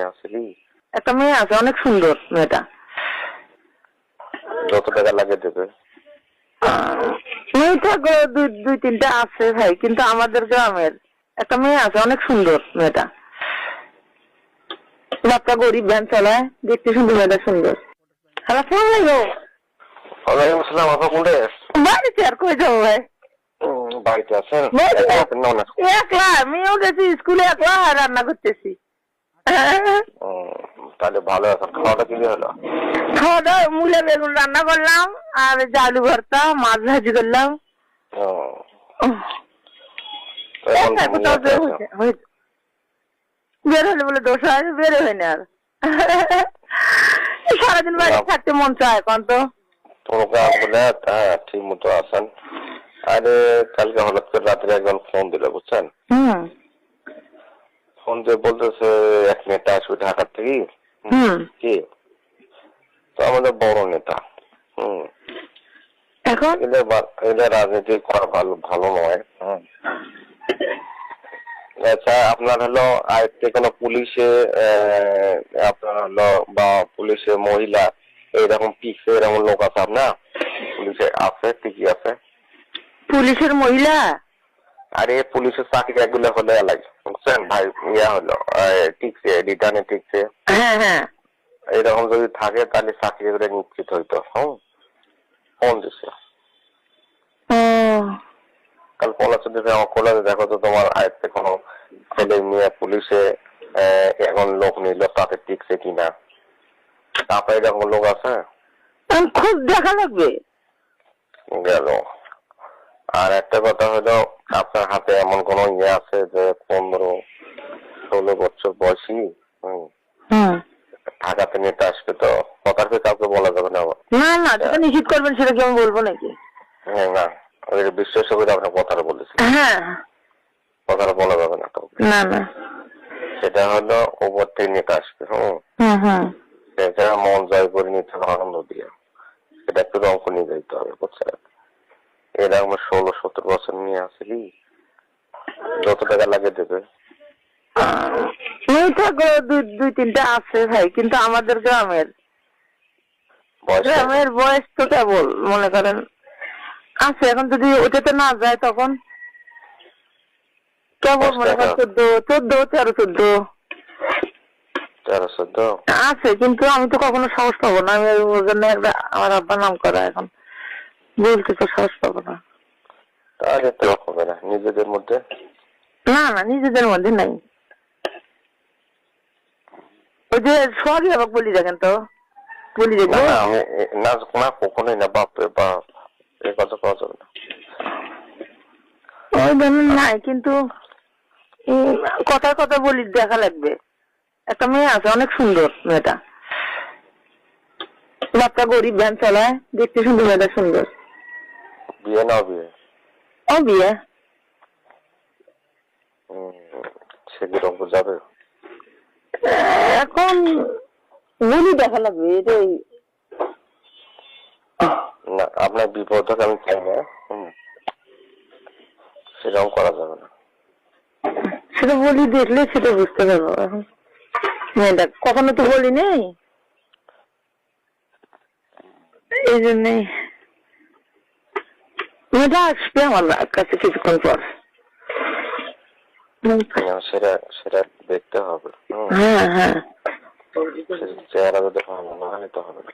নিয়ে আসলি? একটা মেয়ে আছে, অনেক সুন্দর মেয়েটা। যত টাকা লাগে দেবে। মেয়েটা দুই তিনটা আছে ভাই, কিন্তু আমাদের গ্রামের একটা মেয়ে আছে, অনেক সুন্দর মেয়েটা। বাচ্চা গরিব, ভ্যান চালায়, দেখতে সুন্দর, মেয়েটা সুন্দর। হ্যালো, আসসালামু আলাইকুম। ওয়ালাইকুম আসসালাম। আপা কোনটা? বাড়িতে আর কই যাবো ভাই? বাড়িতে আছেন? একলা, মেয়েও গেছি স্কুলে, একলা রান্না করতেছি। তাহলে ভালো আছেন। খাওয়াটা কি হলো? খাওয়া দাওয়া মূলা বেগুন রান্না করলাম, আর আলু ভর্তা, মাছ ভাজি করলাম। বের হলে বলে দোষ হয়, বের হয় না আর। সারাদিন বাড়ি থাকতে মন চায়, এখন তো ঠিক মতো আছেন। আরে কালকে হঠাৎ করে রাত্রে একজন ফোন দিল, বুঝছেন? ফোন দিয়ে বলতেছে 1 নেতা আসবে ঢাকার থেকে। কি? তো আমাদের বড় নেতা। এখন এদের রাজনীতি করা ভালো নয়। আচ্ছা, আপনার হলো আয়ত্তে কোনো পুলিশে আপনার হলো বা পুলিশে মহিলা এইরকম পিছে এরকম লোক আছে আপনার? পুলিশে আছে, ঠিকই আছে। পুলিশের মহিলা? আরে পুলিশের চাকরি এগুলো হলে লাগে, বুঝছেন ভাই? ইয়া হলো ঠিকছে, রিটার্নে ঠিকছে। হ্যাঁ হ্যাঁ, এইরকম যদি থাকে তাহলে চাকরি করে নিশ্চিত হইতো। ফোন দিছে কাল কলেজে, দেখো তো তোমার আয়ত্তে কোনো ছেলে মেয়ে পুলিশে এখন লোক নিল, তাতে টিকছে কিনা। তারপরে এরকম লোক আছে, খুব দেখা লাগবে। গেল। আর একটা কথা হলো, আপনার হাতে এমন কোন ইয়ে আছে যে 15-16 বছর বয়সী ঢাকাতে নিতে আসবে? তো কথার কাউকে বলা যাবে না। না না, যেটা নিশ্চিত করবেন সেটা কি আমি বলবো নাকি? হ্যাঁ, না, ওই বিশ্বাস করে আপনার কথাটা বলেছি। হ্যাঁ, কথাটা বলা যাবে না কাউকে। না না, সেটা হলো উপর থেকে নিতে আসবে। সেটা মন জয় করে নিতে হবে আনন্দ দিয়ে। সেটা একটু অঙ্ক নিয়ে যেতে হবে, বুঝছেন? এরা আমার 16-17 বছর নিয়ে আসলি, যত টাকা লাগে দেবে। মেয়েটা দুই তিনটা আছে ভাই, কিন্তু আমাদের গ্রামের বয়স তো কেবল মনে করেন আছে। এখন যদি ওটাতে না যায় তখন কেবল মনে করেন 13-14 আছে, কিন্তু আমি তো কখনো সাহস পাবো না। আমি ওর জন্য আমার আব্বা নাম করা, এখন বলতে তো সাহস পাবো না। তাহলে তো হবে না নিজেদের মধ্যে। না না, নিজেদের মধ্যে নাই। ওই যে সবই আবার বলি, দেখেন তো বলি দেখবো না, কখনোই না। বাপরে বাপ, এ কথা পাওয়া যাবে না। ওই ধরনের নাই, কিন্তু কথার কথা বলি, দেখা লাগবে। একটা মেয়ে আছে, অনেক সুন্দর মেয়েটা। বাচ্চা গরিব, ভ্যান চালায়, দেখতে সুন্দর, মেয়েটা সুন্দর। বিয়ে না বিয়ে? ও বিয়ে। সে কিরকম যাবে? এখন বলি দেখা লাগবে এটাই। না, আপনার বিপদ আমি চাই না, সেরকম করা যাবে না। সেটা বলি দেখলে সেটা বুঝতে পারবো। এখন মেয়েটা কখনো তো বলি নেই, এই জন্যই। মেয়েটা আসবে আমার কাছে কিছুক্ষণ পর। সেটা দেখতে হবে। হ্যাঁ হ্যাঁ, চেহারা যদি ভালো না হয় তো হবে না।